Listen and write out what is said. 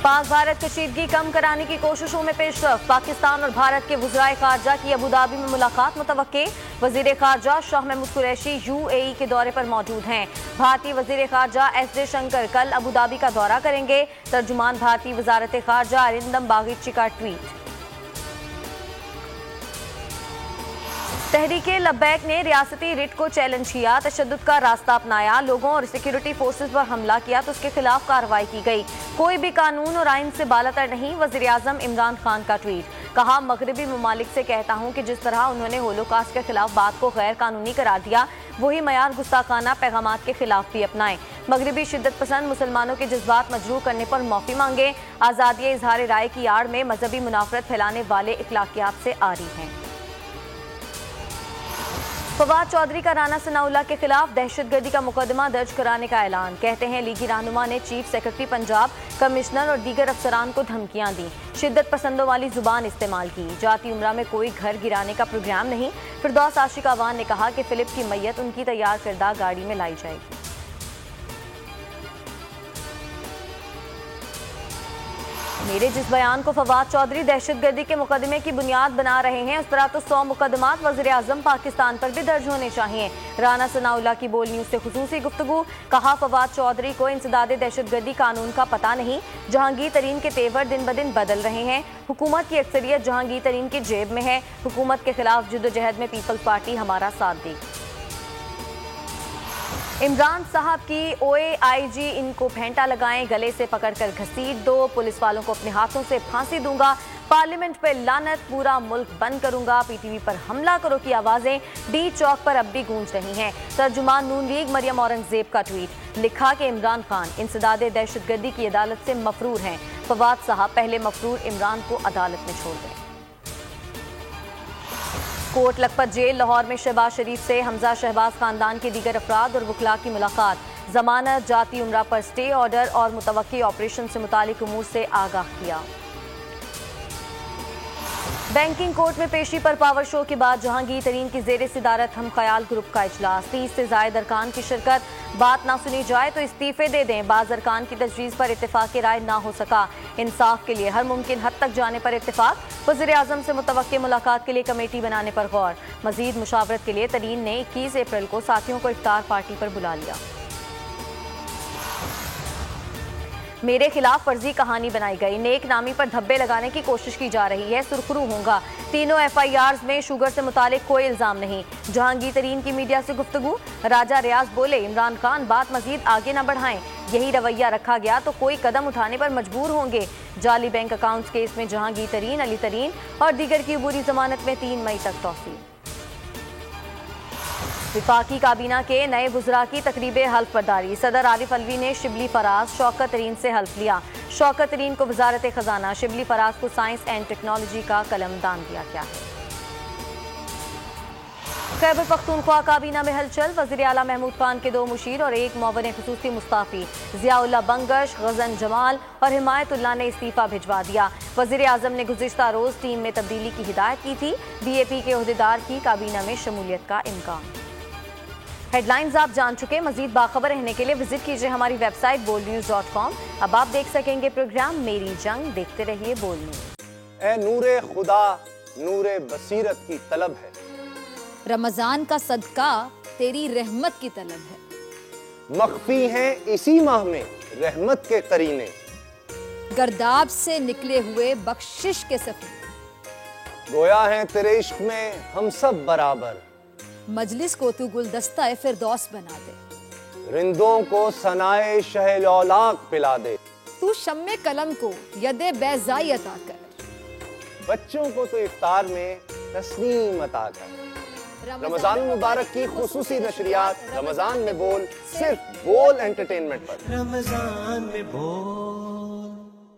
पाक भारत कशीदगी कम कराने की कोशिशों में पेशरफ। पाकिस्तान और भारत के वज़राए ख़ारजा की अबू धाबी में मुलाकात मुतवक्के। वज़ीर ख़ारजा शाह महमूद कुरैशी UAE के दौरे पर मौजूद हैं। भारतीय वज़ीर ख़ारजा S जयशंकर कल अबू धाबी का दौरा करेंगे। तर्जुमान भारतीय वज़ारत ख़ारजा अरिंदम बागीची का ट्वीट। तहरीके लब्बैक ने रियासती रिट को चैलेंज किया, तशद्दुद का रास्ता अपनाया, लोगों और सिक्योरिटी फोर्सेस पर हमला किया तो उसके खिलाफ कार्रवाई की गई। कोई भी कानून और आइन से बालातर नहीं, वज़ीर आज़म इमरान खान का ट्वीट। कहा, मगरबी ममालिक से कहता हूँ कि जिस तरह उन्होंने होलोकास्ट के खिलाफ बात को गैर कानूनी करार दिया, वही मयार गुस्ताखाना पैगामात के खिलाफ भी अपनाएं। मगरबी शिद्दत पसंद मुसलमानों के जज्बात मजरूह करने पर माफ़ी मांगे। आज़ादी इजहार राय की आड़ में मजहबी मुनाफरत फैलाने वाले इखलाकियात से आरी हैं। फवाद चौधरी का राना सनाउल्लाह के खिलाफ दहशतगर्दी का मुकदमा दर्ज कराने का ऐलान। कहते हैं लीगी रहनुमा ने चीफ सेक्रेटरी पंजाब, कमिश्नर और दीगर अफसरान को धमकियां दी, शिद्दत पसंदों वाली जुबान इस्तेमाल की। जाती उम्रा में कोई घर गिराने का प्रोग्राम नहीं। फिरदौस आशिक अवान ने कहा कि फिलिप की मैयत उनकी तैयार करदा गाड़ी में लाई जाएगी। मेरे जिस बयान को फवाद चौधरी दहशतगर्दी के मुकदमे की बुनियाद बना रहे हैं, उस तरह तो 100 मुकदमात वज़ीर आज़म पाकिस्तान पर भी दर्ज होने चाहिए। राना सनाउल्लाह की बोल न्यूज़ से खुसूसी गुफ्तगू। कहा, फवाद चौधरी को इंसदाद दहशतगर्दी कानून का पता नहीं। जहांगीर तरीन के तेवर दिन ब दिन बदल रहे हैं। हुकूमत की अक्सरियत जहांगीर तरीन की जेब में है। हुकूमत के खिलाफ जिद्दोजहद में पीपल्स पार्टी हमारा साथ देगी। इमरान साहब की OAIG इनको फेंटा लगाएं, गले से पकड़कर घसीट दो, पुलिस वालों को अपने हाथों से फांसी दूंगा, पार्लियामेंट पर लानत, पूरा मुल्क बंद करूंगा, PTV पर हमला करो की आवाजें D चौक पर अब भी गूंज रही हैं। तर्जुमान नून लीग मरियम औरंगजेब का ट्वीट। लिखा कि इमरान खान इंसदाद दहशतगर्दी की अदालत से मफरूर हैं। फवाद साहब पहले मफरूर इमरान को अदालत में छोड़ दें। कोट लखपत जेल लाहौर में शहबाज शरीफ से हमजा शहबाज खानदान के दीगर अफराद और वकला की मुलाकात। जमानत, जाती उम्रा पर स्टे ऑर्डर और मुतवक्की ऑपरेशन से मुतालिक उमूर से आगाह किया। बैंकिंग कोर्ट में पेशी पर पावर शो के बाद जहांगीर तरीन की ज़ेर सिदारत हम ख्याल ग्रुप का इजलास। 30 से ज़ायद अरकान की शिरकत। बात ना सुनी जाए तो इस्तीफे दे दें। बाज़ अरकान की तजवीज़ पर इत्तेफाक राय ना हो सका। इंसाफ के लिए हर मुमकिन हद तक जाने पर इत्तेफाक। वज़ीर आज़म से मुतवक्के मुलाकात के लिए कमेटी बनाने पर गौर। मज़ीद मुशावरत के लिए तरीन ने 21 अप्रैल को साथियों को इफ्तार पार्टी पर बुला लिया। मेरे खिलाफ फर्जी कहानी बनाई गई, नेक नामी पर धब्बे लगाने की कोशिश की जा रही है, सुरखरू होगा। तीनों FIRs में शुगर से मुतालिक कोई इल्जाम नहीं। जहांगीर तरीन की मीडिया से गुफ्तगू। राजा रियाज बोले, इमरान खान बात मजीद आगे न बढ़ाएं, यही रवैया रखा गया तो कोई कदम उठाने पर मजबूर होंगे। जाली बैंक अकाउंट्स केस में जहांगीर तरीन, अली तरीन और दीगर की अबूरी जमानत में 3 मई तक तौसील। विफाकी काबीना के नए वज़रा की तकरीब हल्फ बर्दारी। सदर आरिफ अलवी ने शिबली फराज, शौकत तरीन से हल्फ लिया। शौकत तरीन को वजारत खजाना, शिबली फराज को साइंस एंड टेक्नोलॉजी का कलमदान दिया गया है। खैबर पख्तूनख्वा काबीना में हलचल। वज़ीर आला महमूद खान के 2 मुशीर और 1 मुअव्विन खुसूसी मुस्ताफी। ज़ियाउल्लाह बंगश, गज़न जमाल और हिमायतुल्लाह ने इस्तीफा भिजवा दिया। वज़ीर आज़म ने गुज़िश्ता रोज़ टीम में तब्दीली की हिदायत की थी। BAP के ओहदेदार की काबीना में शमूलियत का इम्कान। हेडलाइंस आप जान चुके। मजीद बाखबर रहने के लिए विजिट कीजिए हमारी वेबसाइट boldnews.com। अब आप देख सकेंगे प्रोग्राम मेरी जंग। देखते रहिए बोल्ड न्यूज़। ए नूरे खुदा, नूरे बसीरत की तलब है, रमजान का सदका तेरी रहमत की तलब है। मख्फी हैं इसी माह में रहमत के करीने, गर्दाब से निकले हुए बख्शिश के सफर। गोया हैं तेरे इश्क में हम सब बराबर, मजलिस को तू गुलदस्ता फिरदौस बना दे। रिंदों को सनाए शहलौलाक पिला दे, तू शम्मे कलम को यदे बैज़ाई अता कर। बच्चों को तो इफ्तार में तस्नीम अता कर। रमजान मुबारक की खुसूसी नशरियात रमजान में बोल, सिर्फ बोल एंटरटेनमेंट पर। रमजान में बोल।